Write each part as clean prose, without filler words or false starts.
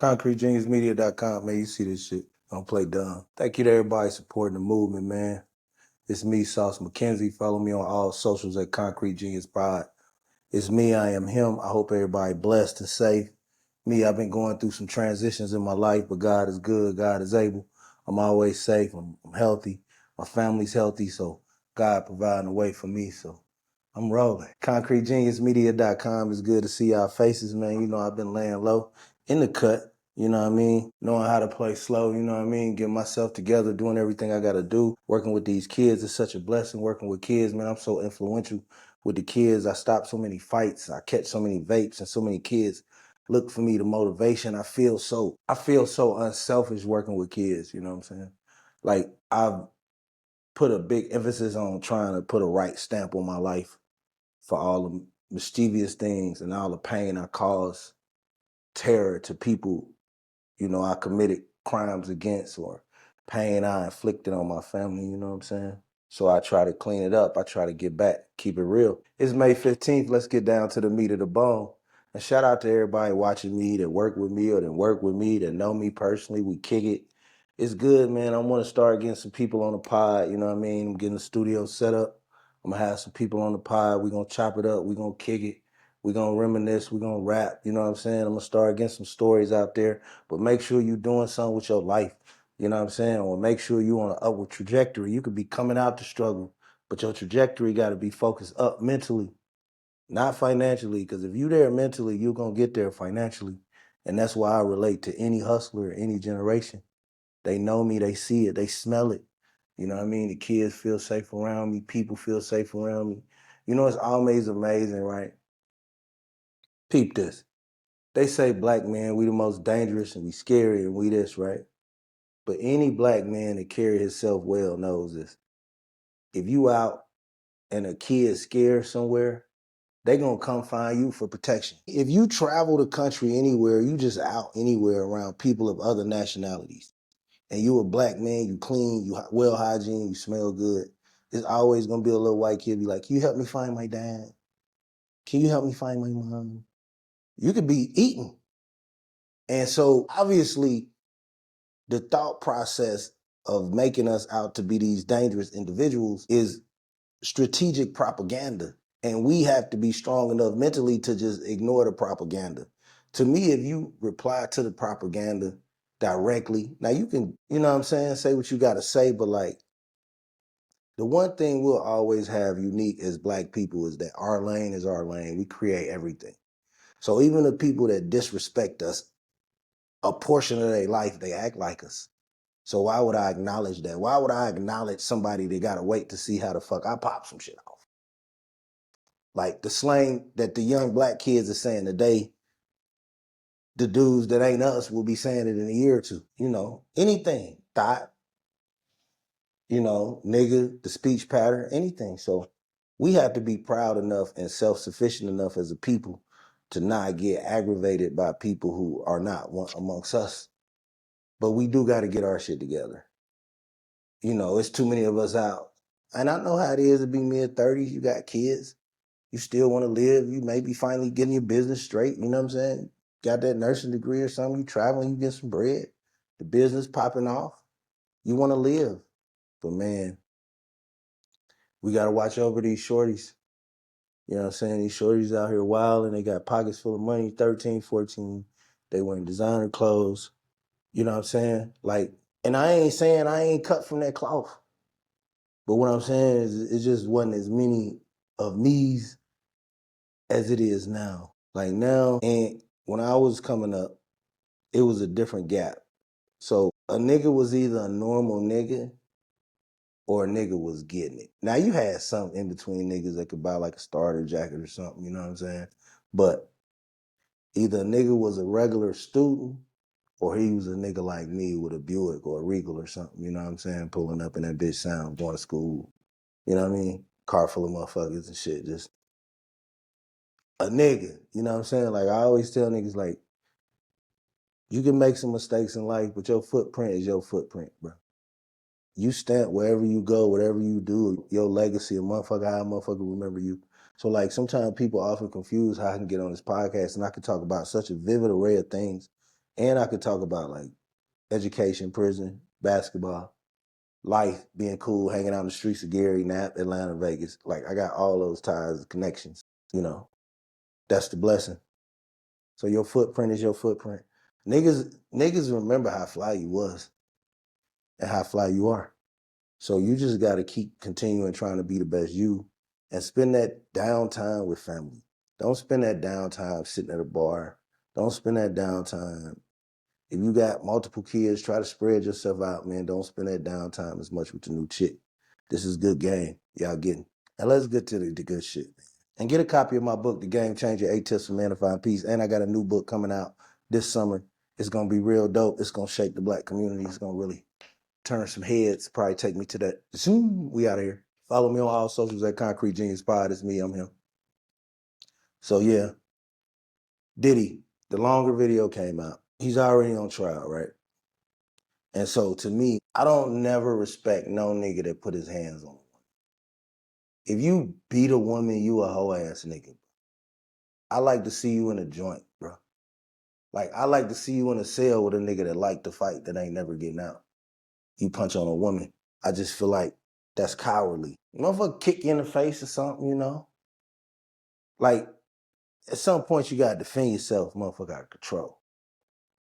ConcreteGeniusMedia.com, man. You see this shit. Don't play dumb. Thank you to everybody supporting the movement, man. It's me, Sauce Mackenzie. Follow me on all socials at Concrete Genius Pod. It's me, I am him. I hope everybody blessed and safe. Me, I've been going through some transitions in my life, but God is good. God is able. I'm always safe. I'm healthy. My family's healthy, so God providing a way for me, so I'm rolling. ConcreteGeniusMedia.com. It's good to see y'all faces, man. You know, I've been laying low in the cut, you know what I mean? Knowing how to play slow, you know what I mean? Getting myself together, doing everything I got to do. Working with these kids is such a blessing. Working with kids, man, I'm so influential with the kids. I stop so many fights. I catch so many vapes, and so many kids look for me, the motivation. I feel so unselfish working with kids, you know what I'm saying? Like, I've put a big emphasis on trying to put a right stamp on my life for all the mischievous things and all the pain I cause, terror to people, you know, I committed crimes against, or pain I inflicted on my family, you know what I'm saying? So I try to clean it up. I try to get back, keep it real. It's May 15th. Let's get down to the meat of the bone. And shout out to everybody watching me that work with me or that work with me, that know me personally. We kick it. It's good, man. I want to start getting some people on the pod, you know what I mean? I'm getting the studio set up. I'm going to have some people on the pod. We're going to chop it up. We're going to kick it. We're going to reminisce. We're going to rap, you know what I'm saying? I'm going to start getting some stories out there. But make sure you're doing something with your life, you know what I'm saying? Or make sure you're on an upward trajectory. You could be coming out the struggle, but your trajectory got to be focused up mentally, not financially, because if you're there mentally, you're going to get there financially. And that's why I relate to any hustler, any generation. They know me, they see it, they smell it. You know what I mean? The kids feel safe around me, people feel safe around me. You know, it's always amazing, right? Peep this. They say black men, we the most dangerous and we scary and we this, right? But any black man that carry himself well knows this. If you out and a kid scared somewhere, they gonna come find you for protection. If you travel the country anywhere, you just out anywhere around people of other nationalities, and you a black man, you clean, you well hygiene, you smell good, there's always gonna be a little white kid be like, can you help me find my dad? Can you help me find my mom? You could be eaten. And so obviously the thought process of making us out to be these dangerous individuals is strategic propaganda. And we have to be strong enough mentally to just ignore the propaganda. To me, if you reply to the propaganda directly, now you can, you know what I'm saying, say what you got to say, but like, the one thing we'll always have unique as black people is that our lane is our lane. We create everything. So even the people that disrespect us, a portion of their life, they act like us. So why would I acknowledge that? Why would I acknowledge somebody that gotta wait to see how the fuck I pop some shit off? Like the slang that the young black kids are saying today, the dudes that ain't us will be saying it in a year or two. You know, anything, thought, you know, nigga, the speech pattern, anything. So we have to be proud enough and self-sufficient enough as a people to not get aggravated by people who are not one amongst us. But we do got to get our shit together. You know, it's too many of us out. And I know how it is to be mid-30s. You got kids. You still want to live. You may be finally getting your business straight. You know what I'm saying? Got that nursing degree or something. You traveling, you get some bread. The business popping off. You want to live. But man, we got to watch over these shorties. You know what I'm saying? These shorties out here wild and they got pockets full of money, 13, 14. They wearing designer clothes. You know what I'm saying? Like, and I ain't saying I ain't cut from that cloth. But what I'm saying is it just wasn't as many of me's as it is now. Like now, and when I was coming up, it was a different gap. So a nigga was either a normal nigga or a nigga was getting it. Now you had some in between niggas that could buy like a starter jacket or something, you know what I'm saying? But either a nigga was a regular student or he was a nigga like me with a Buick or a Regal or something, you know what I'm saying? Pulling up in that bitch sound, going to school, you know what I mean? Car full of motherfuckers and shit, just a nigga, you know what I'm saying? Like I always tell niggas like, you can make some mistakes in life, but your footprint is your footprint, bro. You stamp wherever you go, whatever you do, your legacy, a motherfucker, how a motherfucker remember you. So like sometimes people often confuse how I can get on this podcast and I can talk about such a vivid array of things And I could talk about like education, prison, basketball, life, being cool, hanging out in the streets of Gary, Nap, Atlanta, Vegas. Like I got all those ties and connections, you know. That's the blessing. So your footprint is your footprint. Niggas remember how fly you was and how fly you are. So you just gotta keep continuing trying to be the best you and spend that downtime with family. Don't spend that downtime sitting at a bar. Don't spend that downtime. If you got multiple kids, try to spread yourself out, man. Don't spend that downtime as much with the new chick. This is good game. Y'all getting. And let's get to the good shit. And get a copy of my book, The Game Changer, 8 Tips for Manifying Peace. And I got a new book coming out this summer. It's gonna be real dope. It's gonna shake the Black community. It's gonna really turn some heads. Probably take me to that. Zoom. We out of here. Follow me on all socials at Concrete Genius Pod. It's me. I'm him. So yeah, Diddy. The longer video came out. He's already on trial, right? And so to me, I don't never respect no nigga that put his hands on a woman. If you beat a woman, you a hoe ass nigga. I like to see you in a joint, bro. Like I like to see you in a cell with a nigga that like to fight that ain't never getting out. You punch on a woman. I just feel like that's cowardly. Motherfucker kick you in the face or something, you know? Like at some point you gotta defend yourself, motherfucker out of control.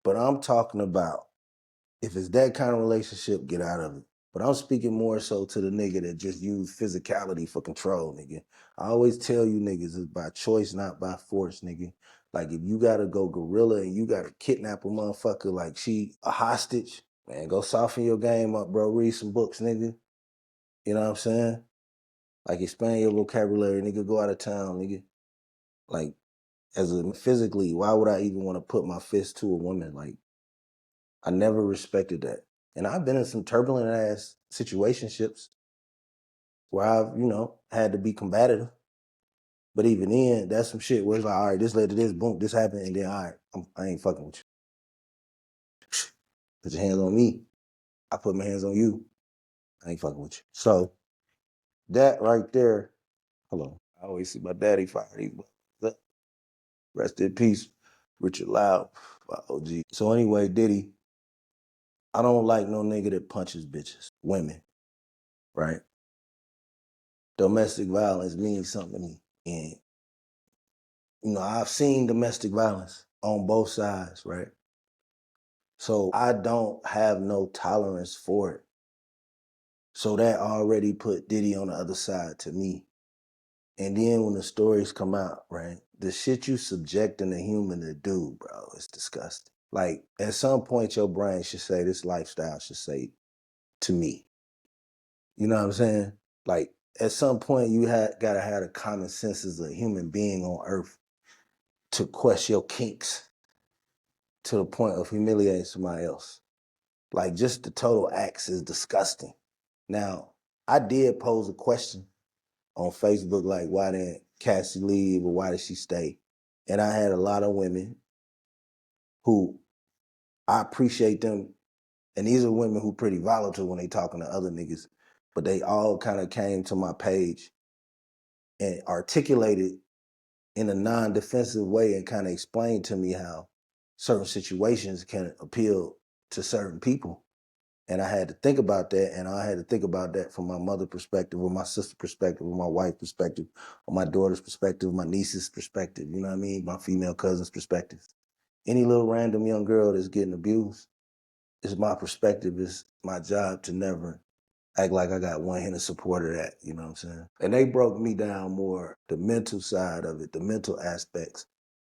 But I'm talking about if it's that kind of relationship, get out of it. But I'm speaking more so to the nigga that just use physicality for control, nigga. I always tell you niggas it's by choice, not by force, nigga. Like if you gotta go gorilla and you gotta kidnap a motherfucker like she a hostage, man, go soften your game up, bro. Read some books, nigga. You know what I'm saying? Like expand your vocabulary, nigga. Go out of town, nigga. Like as a physically, why would I even want to put my fist to a woman? Like I never respected that. And I've been in some turbulent ass situationships where I've, had to be combative. But even then, that's some shit where it's like, all right, this led to this, boom, this happened, and then all right, I ain't fucking with you. Put your hands on me. I put my hands on you. I ain't fucking with you. So that right there, hold on. I always see my daddy fire these buttons up. Rest in peace, Richard Loud, my OG. So anyway, Diddy, I don't like no nigga that punches bitches, women, right? Domestic violence means something to me. And, I've seen domestic violence on both sides, right? So I don't have no tolerance for it. So that already put Diddy on the other side to me. And then when the stories come out, right? The shit you subjecting a human to do, bro, is disgusting. Like at some point your brain should say, this lifestyle should say to me. You know what I'm saying? Like at some point you gotta have the common sense as a human being on earth to question your kinks to the point of humiliating somebody else. Like just the total acts is disgusting. Now, I did pose a question on Facebook, like why didn't Cassie leave or why did she stay? And I had a lot of women who I appreciate them. And these are women who pretty volatile when they talking to other niggas, but they all kind of came to my page and articulated in a non-defensive way and kind of explained to me how certain situations can appeal to certain people. And I had to think about that, and I had to think about that from my mother perspective, or my sister perspective, or my wife perspective, or my daughter's perspective, my niece's perspective, you know what I mean? My female cousin's perspective. Any little random young girl that's getting abused, it's my perspective, it's my job to never act like I got one hand of support of that, you know what I'm saying? And they broke me down more, the mental side of it, the mental aspects,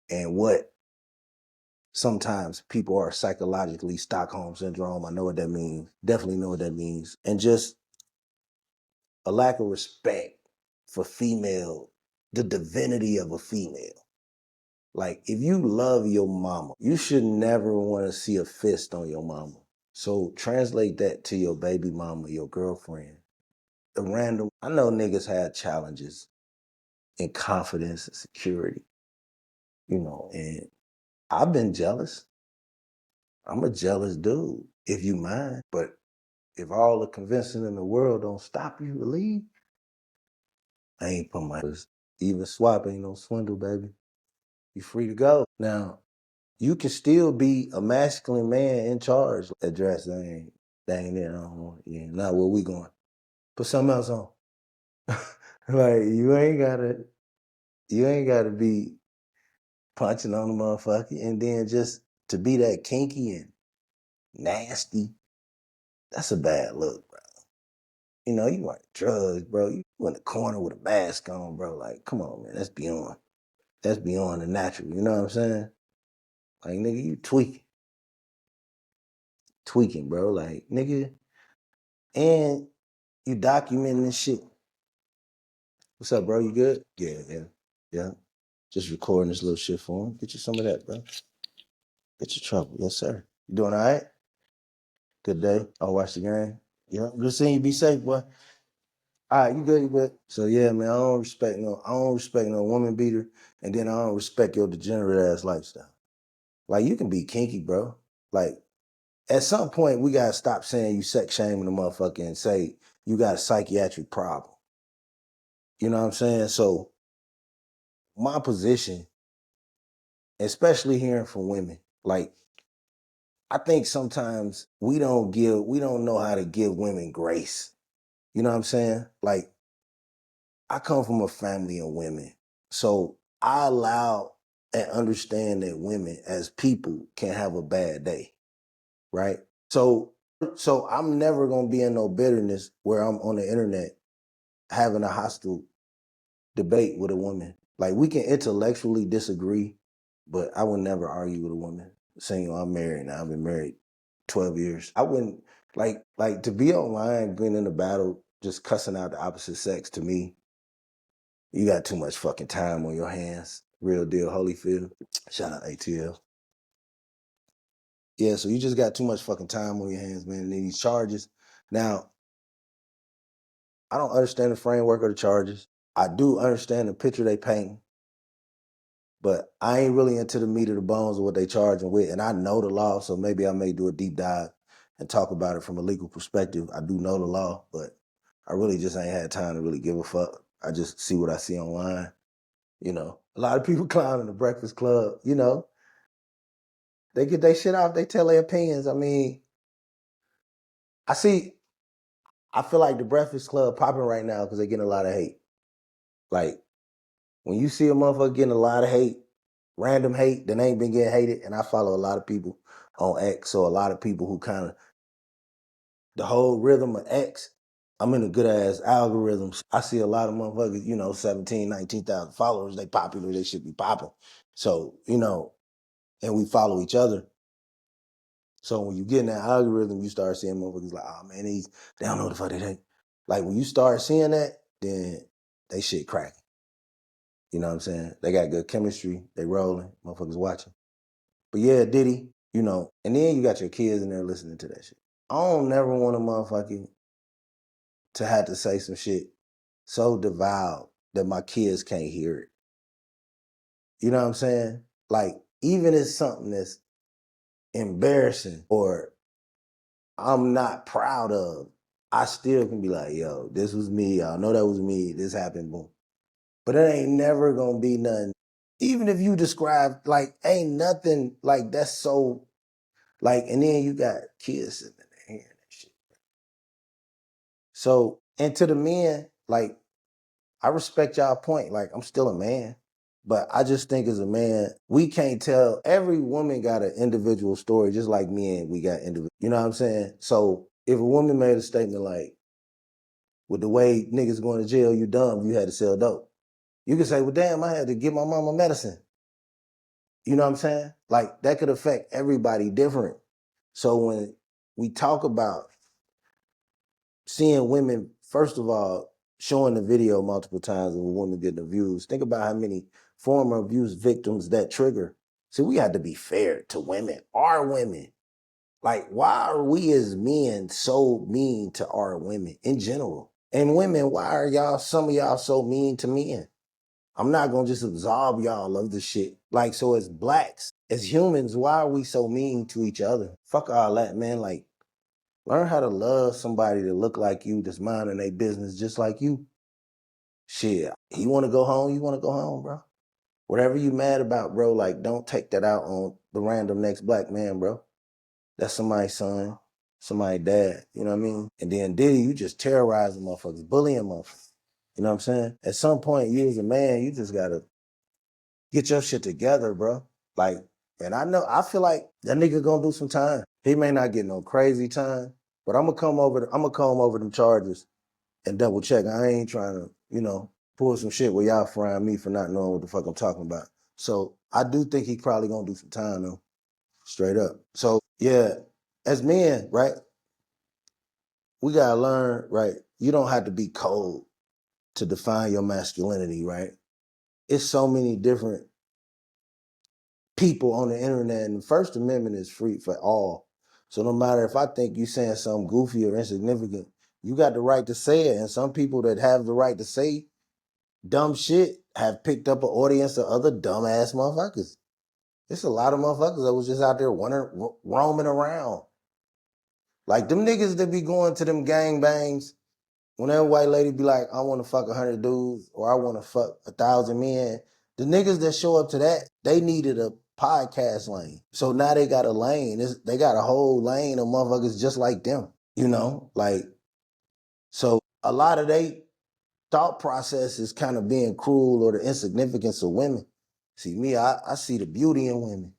and what sometimes people are psychologically Stockholm syndrome. I know what that means. Definitely know what that means. And just a lack of respect for female, the divinity of a female. Like if you love your mama, you should never want to see a fist on your mama. So translate that to your baby mama, your girlfriend. I know niggas had challenges in confidence and security, and I've been jealous. I'm a jealous dude, if you mind. But if all the convincing in the world don't stop you to leave, I ain't even swap ain't no swindle, baby. You free to go. Now, you can still be a masculine man in charge. Address that ain't it. I don't want it. Yeah, not where we going. Put something else on. Like you ain't gotta be punching on the motherfucker, and then just to be that kinky and nasty. That's a bad look, bro. You know, you want drugs, bro. You in the corner with a mask on, bro. Like, come on, man. That's beyond the natural. You know what I'm saying? Like, nigga, you tweaking, bro. Like, nigga, and you documenting this shit. What's up, bro? You good? Yeah. Just recording this little shit for him. Get you some of that, bro. Get your trouble. Yes, sir. You doing all right? Good day. I'll watch the game. Yeah. Good seeing you. Be safe, boy. All right, you good, you good. So yeah, man, I don't respect no woman beater, and then I don't respect your degenerate ass lifestyle. Like you can be kinky, bro. Like at some point we gotta stop saying you sex shaming the motherfucker and say you got a psychiatric problem. You know what I'm saying? So my position, especially hearing from women, like I think sometimes we don't know how to give women grace. You know what I'm saying? Like I come from a family of women. So I allow and understand that women as people can have a bad day, right? So I'm never gonna be in no bitterness where I'm on the internet having a hostile debate with a woman. Like we can intellectually disagree, but I would never argue with a woman. Saying I'm married now, I've been married 12 years. I wouldn't like to be online, getting in a battle, just cussing out the opposite sex to me. You got too much fucking time on your hands. Real deal, Holyfield. Shout out ATL. Yeah, so you just got too much fucking time on your hands, man. And these charges. Now, I don't understand the framework of the charges. I do understand the picture they paint, but I ain't really into the meat of the bones of what they charging with. And I know the law, so maybe I may do a deep dive and talk about it from a legal perspective. I do know the law, but I really just ain't had time to really give a fuck. I just see what I see online. You know, a lot of people clowning the Breakfast Club, you know, they get their shit off, they tell their opinions. I mean, I see, I feel like the Breakfast Club popping right now because they're getting a lot of hate. Like, when you see a motherfucker getting a lot of hate, random hate that ain't been getting hated, and I follow a lot of people on X, so a lot of people who kind of, the whole rhythm of X, I'm in a good ass algorithms. I see a lot of motherfuckers, you know, 17, 19,000 followers, they popular, they should be popping. So, you know, and we follow each other. So when you get in that algorithm, you start seeing motherfuckers like, oh man, they don't know the fuck they think. Like when you start seeing that, then they shit cracking. You know what I'm saying? They got good chemistry, they rolling, motherfuckers watching. But yeah, Diddy, you know, and then you got your kids in there listening to that shit. I don't never want a motherfucker to have to say some shit so devout that my kids can't hear it. You know what I'm saying? Like, even if it's something that's embarrassing or I'm not proud of, I still can be like, yo, this was me. Y'all know that was me. This happened, boom. But it ain't never gonna be nothing. Even if you describe, like, ain't nothing like that's so, like, and then you got kids sitting there hearing that shit. So, and to the men, like, I respect y'all point. Like, I'm still a man. But I just think as a man, we can't tell. Every woman got an individual story, just like men, we got individual. You know what I'm saying? So if a woman made a statement like, with the way niggas going to jail, you dumb, you had to sell dope. You can say, well, damn, I had to give my mama medicine. You know what I'm saying? Like that could affect everybody different. So when we talk about seeing women, first of all, showing the video multiple times of a woman getting abused, think about how many former abuse victims that trigger. See, we had to be fair to women, our women. Like, why are we as men so mean to our women in general? And women, why are y'all, some of y'all so mean to men? I'm not gonna just absolve y'all of the shit. Like, so as blacks, as humans, why are we so mean to each other? Fuck all that, man. Like, learn how to love somebody that look like you, that's minding their business just like you. Shit, you wanna go home, you wanna go home, bro. Whatever you mad about, bro, like, don't take that out on the random next black man, bro. That's somebody's son, somebody's dad. You know what I mean? And then Diddy, you just terrorizing motherfuckers, bullying motherfuckers. You know what I'm saying? At some point, you as a man, you just gotta get your shit together, bro. Like, and I feel like that nigga gonna do some time. He may not get no crazy time, but I'm gonna come over them charges and double check. I ain't trying to, pull some shit where y'all frying me for not knowing what the fuck I'm talking about. So I do think he probably gonna do some time though, straight up. So yeah, as men, right, we gotta learn, right? You don't have to be cold to define your masculinity, right? It's so many different people on the internet, and the First Amendment is free for all. So no matter if I think you saying something goofy or insignificant, you got the right to say it. And some people that have the right to say dumb shit have picked up an audience of other dumbass motherfuckers. There's a lot of motherfuckers that was just out there roaming around. Like them niggas that be going to them gang bangs, when that white lady be like, I want to fuck 100 dudes or I want to fuck 1,000 men, the niggas that show up to that, they needed a podcast lane. So now they got a lane. They got a whole lane of motherfuckers just like them, Like, so a lot of they thought process is kind of being cruel or the insignificance of women. See, me, I see the beauty in women.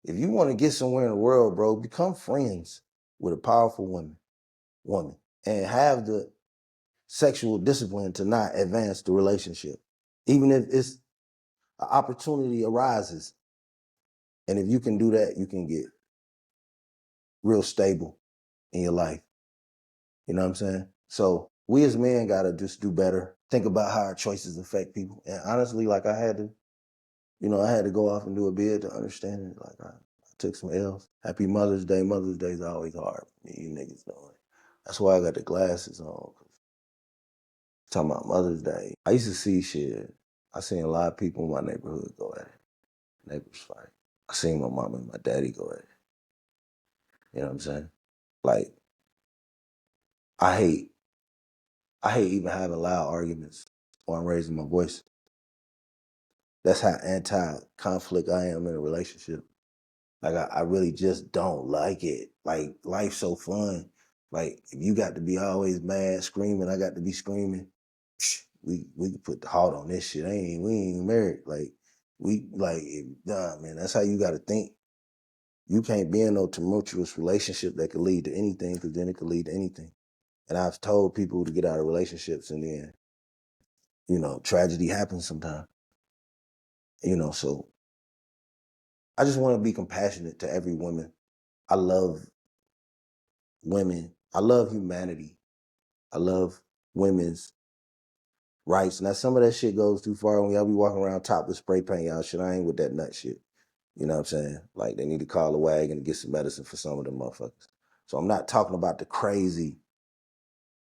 If you want to get somewhere in the world, bro, become friends with a powerful woman, and have the sexual discipline to not advance the relationship. Even if it's an opportunity arises. And if you can do that, you can get real stable in your life. You know what I'm saying? So we as men gotta just do better. Think about how our choices affect people. And honestly, like I had to go off and do a bid to understand it. Like I took some L's. Happy Mother's Day. Mother's Day is always hard for me. You niggas know it. That's why I got the glasses on. Talking about Mother's Day. I used to see shit. I seen a lot of people in my neighborhood go at it. Neighbors fight. I seen my mom and my daddy go at it. You know what I'm saying? Like, I hate even having loud arguments or I'm raising my voice. That's how anti-conflict I am in a relationship. Like I really just don't like it. Like life's so fun. Like if you got to be always mad, screaming, I got to be screaming. We can put the halt on this shit. We ain't married. Like nah, man. That's how you got to think. You can't be in no tumultuous relationship that could lead to anything, because then it could lead to anything. And I've told people to get out of relationships, and then tragedy happens sometimes. So I just want to be compassionate to every woman. I love women. I love humanity. I love women's rights. Now, some of that shit goes too far when y'all be walking around topless spray paint y'all shit. I ain't with that nut shit. You know what I'm saying? Like, they need to call a wagon and get some medicine for some of them motherfuckers. So I'm not talking about the crazy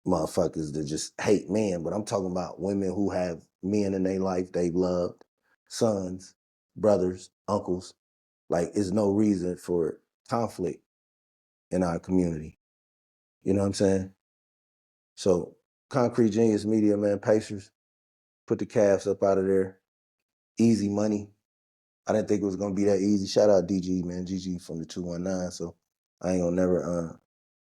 motherfuckers that just hate men, but I'm talking about women who have men in their life they've loved, sons, brothers, uncles. Like, there's no reason for conflict in our community. You know what I'm saying? So, Concrete Genius Media, man, Pacers, put the Cavs up out of there. Easy money. I didn't think it was going to be that easy. Shout out DG, man. GG from the 219. So, I ain't going to never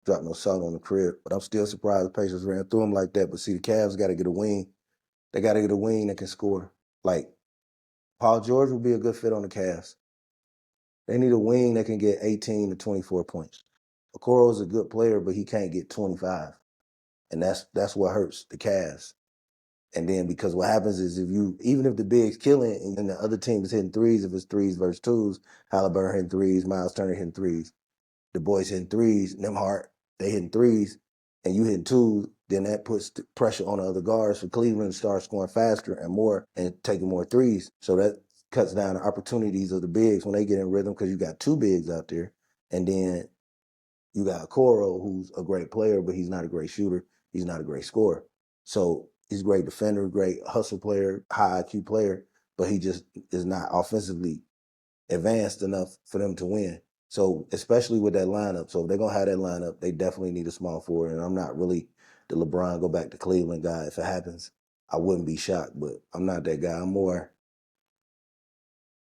drop no salt on the crib. But I'm still surprised the Pacers ran through them like that. But see, the Cavs got to get a wing. They got to get a wing that can score. Like, Paul George would be a good fit on the Cavs. They need a wing that can get 18 to 24 points. Okoro's a good player, but he can't get 25. And that's what hurts the Cavs. And then because what happens is even if the big's killing and the other team is hitting threes, if it's threes versus twos, Halliburton hitting threes, Miles Turner hitting threes, the boys hitting threes, Nembhard, they hitting threes, and you hitting twos, then that puts pressure on the other guards for Cleveland to start scoring faster and more and taking more threes. So that cuts down the opportunities of the bigs when they get in rhythm, because you got two bigs out there. And then you got Okoro, who's a great player, but he's not a great shooter. He's not a great scorer. So he's a great defender, great hustle player, high IQ player, but he just is not offensively advanced enough for them to win. So especially with that lineup. So if they're going to have that lineup, they definitely need a small forward. And I'm not really the LeBron go back to Cleveland guy. If it happens, I wouldn't be shocked, but I'm not that guy. I'm more,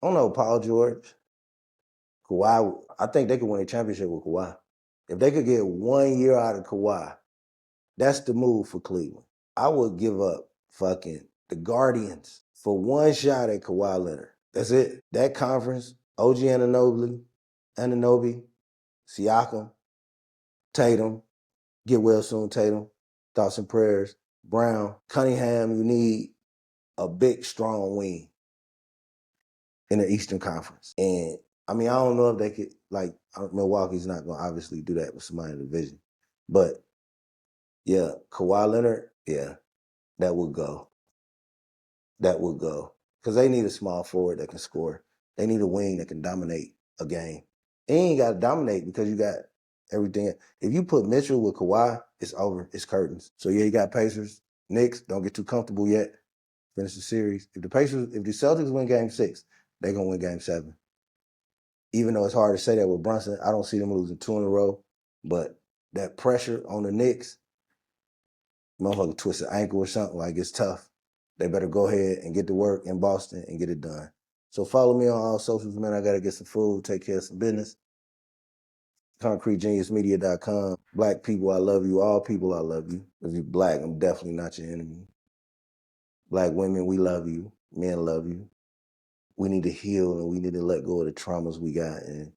I don't know, Paul George. Kawhi, I think they could win a championship with Kawhi. If they could get 1 year out of Kawhi, that's the move for Cleveland. I would give up fucking the Guardians for one shot at Kawhi Leonard. That's it. That conference, OG Anunoby, Siakam, Tatum, get well soon, Tatum, thoughts and prayers, Brown, Cunningham, you need a big, strong wing in the Eastern Conference. And I mean, I don't know if they could, like, Milwaukee's not going to obviously do that with somebody in the division. But yeah, Kawhi Leonard, yeah, that would go. That would go. Because they need a small forward that can score. They need a wing that can dominate a game. And you ain't got to dominate because you got everything. If you put Mitchell with Kawhi, it's over. It's curtains. So yeah, you got Pacers. Knicks, don't get too comfortable yet. Finish the series. If the Celtics win game 6, they're going to win game 7. Even though it's hard to say that with Brunson, I don't see them losing 2 in a row. But that pressure on the Knicks, motherfucker twist an ankle or something, like it's tough. They better go ahead and get to work in Boston and get it done. So follow me on all socials, man. I got to get some food, take care of some business. ConcreteGeniusMedia.com. Black people, I love you. All people, I love you. If you're black, I'm definitely not your enemy. Black women, we love you. Men love you. We need to heal and we need to let go of the traumas we got and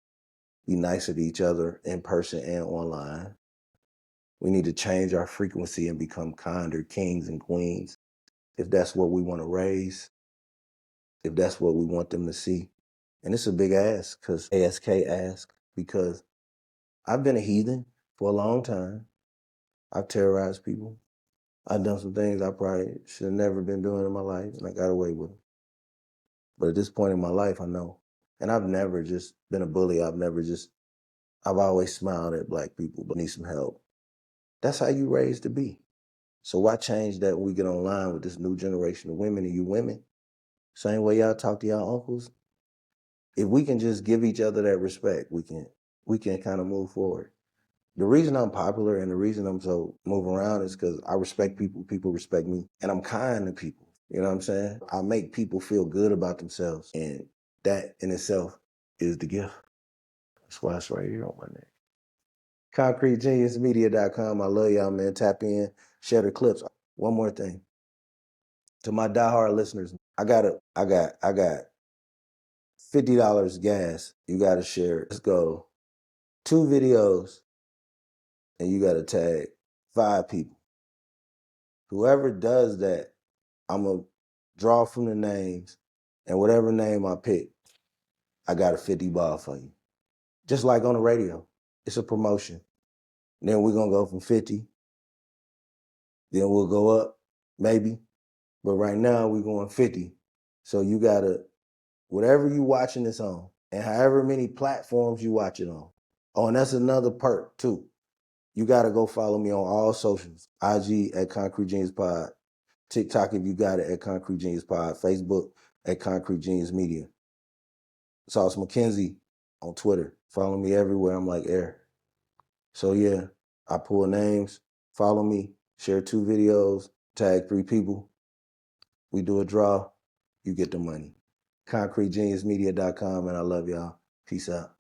be nicer to each other in person and online. We need to change our frequency and become kinder kings and queens. If that's what we want to raise, if that's what we want them to see. And it's a big ask, because I've been a heathen for a long time. I've terrorized people. I've done some things I probably should have never been doing in my life, and I got away with them. But at this point in my life, I know. And I've never just been a bully. I've always smiled at black people, but need some help. That's how you raised to be. So why change that when we get online with this new generation of women and you women? Same way y'all talk to y'all uncles. If we can just give each other that respect, we can kind of move forward. The reason I'm popular and the reason I'm so move around is because I respect people, people respect me, and I'm kind to people. You know what I'm saying? I make people feel good about themselves, and that in itself is the gift. That's why it's right here on my neck. ConcreteGeniusMedia.com. I love y'all, man. Tap in, share the clips. One more thing. To my diehard listeners, I got $50 gas. You gotta share. Let's go. 2 videos, and you gotta tag 5 people. Whoever does that, I'm gonna draw from the names, and whatever name I pick, I got a 50 ball for you. Just like on the radio. It's a promotion. And then we're gonna go from 50. Then we'll go up, maybe. But right now we're going 50. So you gotta, whatever you watching this on, and however many platforms you watch it on. Oh, and that's another perk too. You gotta go follow me on all socials. IG at Concrete Genius Pod. TikTok if you got it at Concrete Genius Pod. Facebook at Concrete Genius Media. Sauce Mackenzie on Twitter. Follow me everywhere. I'm like air. So yeah, I pull names. Follow me. Share 2 videos. Tag 3 people. We do a draw. You get the money. ConcreteGeniusMedia.com, and I love y'all. Peace out.